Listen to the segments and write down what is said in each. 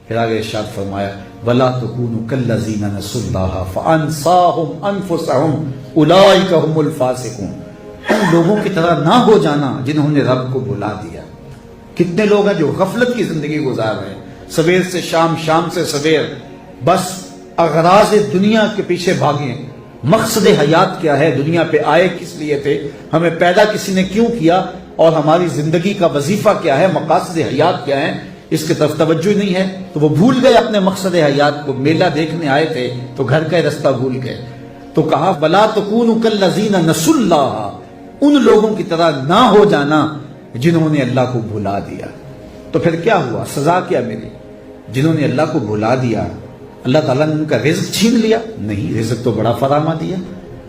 پھر آگے ارشاد فرمایا وَلَا تَكُونُوا كَالَّذِينَ نَسُوا اللَّهَ فَأَنسَاهُمْ أَنفُسَهُمْ أُولَٰئِكَ هُمُ الْفَاسِقُونَ۔ ان لوگوں کی طرح نہ ہو جانا جنہوں نے رب کو بھلا دیا۔ کتنے لوگ ہیں جو غفلت کی زندگی گزار رہے ہیں، سویر سے شام، شام سے سویر، بس اغراض دنیا کے پیچھے بھاگیں۔ مقصد حیات کیا ہے؟ دنیا پہ آئے کس لیے تھے؟ ہمیں پیدا کسی نے کیوں کیا؟ اور ہماری زندگی کا وظیفہ کیا ہے؟ مقاصد حیات کیا ہے؟ اس کی طرف توجہ نہیں ہے، تو وہ بھول گئے اپنے مقصد حیات کو۔ میلہ دیکھنے آئے تھے تو گھر کا رستہ بھول گئے۔ تو کہا وَلَا تَكُونُوا كَالَّذِينَ نَسُوا اللَّهَ، ان لوگوں کی طرح نہ ہو جانا جنہوں نے اللہ کو بھلا دیا۔ تو پھر کیا ہوا؟ سزا کیا ملی؟ جنہوں نے اللہ کو بھلا دیا اللہ تعالیٰ نے ان کا رزق چھین لیا؟ نہیں، رزق تو بڑا فراہم دیا۔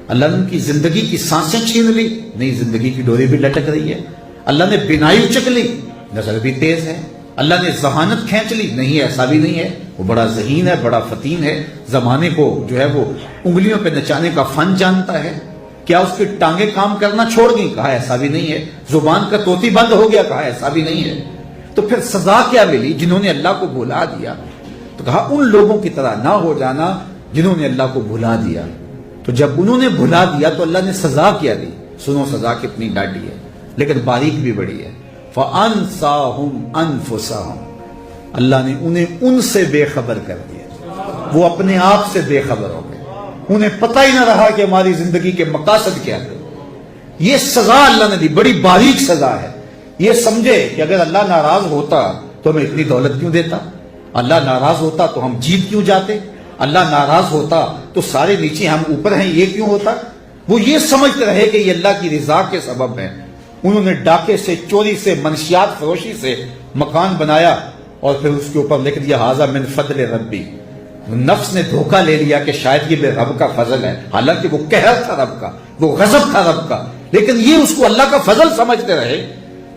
اللہ نے ان کی زندگی کی سانسیں چھین لی؟ نہیں، زندگی کی ڈوری بھی لٹک رہی ہے۔ اللہ نے بینائی اچک لی؟ نظر بھی تیز ہے۔ اللہ نے ذہانت کھینچ لی؟ نہیں، ایسا بھی نہیں ہے، وہ بڑا ذہین ہے، بڑا فتین ہے، زمانے کو جو ہے وہ انگلیوں پہ نچانے کا فن جانتا ہے۔ کیا اس کی ٹانگیں کام کرنا چھوڑ گئی؟ کہا ایسا بھی نہیں ہے۔ زبان کا طوطی بند ہو گیا؟ کہا ایسا بھی نہیں ہے۔ تو پھر سزا کیا ملی جنہوں نے اللہ کو بھلا دیا؟ تو کہا ان لوگوں کی طرح نہ ہو جانا جنہوں نے اللہ کو بھلا دیا۔ تو جب انہوں نے بھلا دیا تو اللہ نے سزا کیا دی؟ سنو سزا کتنی ڈاڈی ہے، لیکن باریک بھی بڑی ہے۔ فَأَنسَاهُمْ أَنفُسَهُمْ، اللہ نے انہیں ان سے بے خبر کر دیا، وہ اپنے آپ سے بے خبر ہو گئے، انہیں پتہ ہی نہ رہا کہ ہماری زندگی کے مقاصد کیا ہے۔ یہ سزا اللہ نے دی، بڑی باریک سزا ہے۔ یہ سمجھے کہ اگر اللہ ناراض ہوتا تو ہمیں اتنی دولت کیوں دیتا؟ اللہ ناراض ہوتا تو ہم جیت کیوں جاتے؟ اللہ ناراض ہوتا تو سارے نیچے ہم اوپر ہیں، یہ کیوں ہوتا؟ وہ یہ سمجھتے رہے کہ یہ اللہ کی رضا کے سبب ہے۔ انہوں نے ڈاکے سے، چوری سے، منشیات فروشی سے مکان بنایا اور پھر اس کے اوپر لکھ دیا ھذا من فضل ربی۔ نفس نے دھوکہ لے لیا کہ شاید یہ بے رب کا فضل ہے، حالانکہ وہ قہر تھا رب کا، وہ غضب تھا رب کا، لیکن یہ اس کو اللہ کا فضل سمجھتے رہے۔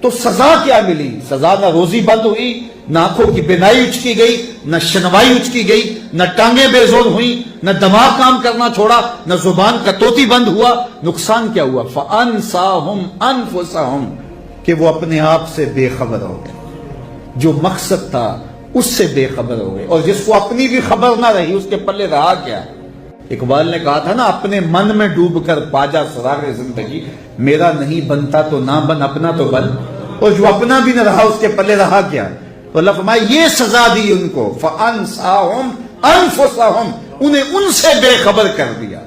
تو سزا کیا ملی؟ سزا نہ روزی بند ہوئی، نہ آنکھوں کی بینائی اچکی گئی، نہ شنوائی اچکی گئی، نہ ٹانگیں بے زور ہوئیں، نہ دماغ کام کرنا چھوڑا، نہ زبان کا طوطی بند ہوا۔ نقصان کیا ہوا؟ فَأَنسَاهُمْ أَنفُسَهُمْ، کہ وہ اپنے آپ سے بے خبر ہو گئے، جو مقصد تھا اس سے بے خبر ہو گئے، اور جس کو اپنی بھی خبر نہ رہی اس کے پلے رہا کیا؟ اقبال نے کہا تھا نا، اپنے من میں ڈوب کر پاجا سراغ زندگی، میرا نہیں بنتا تو نہ بن، اپنا تو بن، اور جو اپنا بھی نہ رہا اس کے پلے رہا کیا؟ تو اللہ فرمائے یہ سزا دی ان کو، فَأَنسَاهُمْ أَنفُسَهُمْ، انہیں ان سے بے خبر کر دیا۔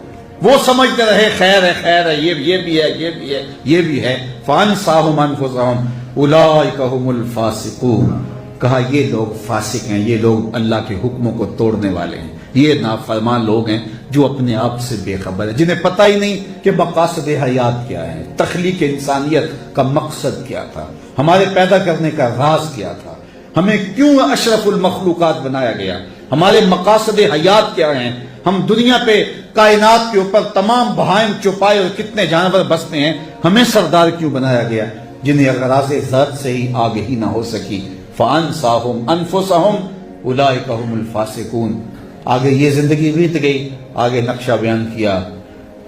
وہ سمجھتے رہے خیر ہے، خیر ہے، یہ بھی ہے، یہ بھی ہے، یہ بھی ہے۔ فَأَنسَاهُمْ أَنفُسَهُمْ أُولَٰئِكَ هُمُ الْفَاسِقُونَ، کہا یہ لوگ فاسق ہیں، یہ لوگ اللہ کے حکموں کو توڑنے والے ہیں، یہ نافرمان لوگ ہیں جو اپنے آپ سے بے خبر ہیں، جنہیں پتہ ہی نہیں کہ مقاصد حیات کیا ہے، تخلیق انسانیت کا مقصد کیا تھا، ہمارے پیدا کرنے کا راز کیا تھا، ہمیں کیوں اشرف المخلوقات بنایا گیا، ہمارے مقاصد حیات کیا ہیں، ہم دنیا پہ کائنات کے اوپر تمام بہائم چوپائے اور کتنے جانور بستے ہیں، ہمیں سردار کیوں بنایا گیا، جنہیں اغراض ذات سے ہی آگہی نہ ہو سکی۔ فَأَنسَاهُمْ أَنفُسَهُمْ أُولَٰئِكَ هُمُ الْفَاسِقُونَ۔ آگے یہ زندگی بیت گئی، آگے نقشہ بیان کیا،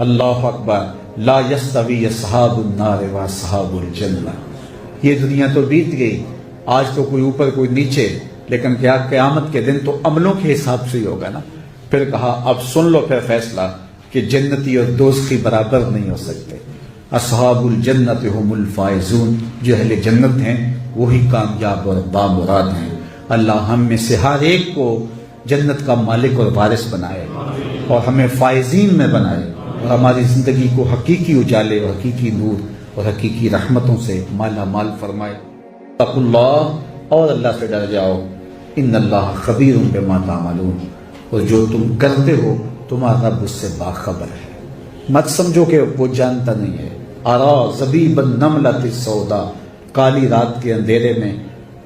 اللہ اکبر، لا يستوی اصحاب النار واصحاب الجنہ۔ یہ دنیا تو بیت گئی، آج تو کوئی اوپر کوئی نیچے، لیکن کیا قیامت کے دن تو عملوں کے حساب سے ہی ہوگا نا۔ پھر کہا اب سن لو پھر فیصلہ کہ جنتی اور دوزخی برابر نہیں ہو سکتے۔ اصحاب الجنت هم الفائزون، جو اہل جنت ہیں وہی کامیاب اور بامراد ہیں۔ اللہ ہم میں سے ہر ایک کو جنت کا مالک اور وارث بنائے، اور ہمیں فائزین میں بنائے، اور ہماری زندگی کو حقیقی اجالے اور حقیقی نور اور حقیقی رحمتوں سے مالا مال فرمائے۔ اتقوا اللہ، اور اللہ سے ڈر جاؤ، ان اللہ خبیر بما تعملون، اور جو تم کرتے ہو تمہارا رب اس سے باخبر ہے۔ مت سمجھو کہ وہ جانتا نہیں ہے۔ ارا زبیب النملۃ السودا، کالی رات کے اندھیرے میں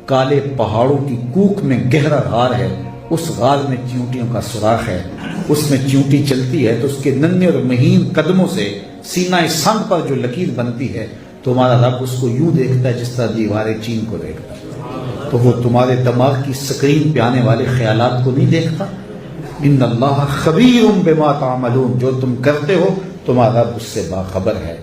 کالے پہاڑوں کی کوکھ میں گہرا غار ہے، اس غار میں چیونٹیوں کا سوراخ ہے، اس میں چیونٹی چلتی ہے تو اس کے ننھے اور مہین قدموں سے سینہ سنگ پر جو لکیر بنتی ہے تو ہمارا رب اس کو یوں دیکھتا ہے جس طرح دیوار چین کو دیکھتا ہے۔ تو وہ تمہارے دماغ کی سکرین پہ آنے والے خیالات کو نہیں دیکھتا؟ ان اللہ خبیر بما تعملون، جو تم کرتے ہو تمہارا رب اس سے باخبر ہے۔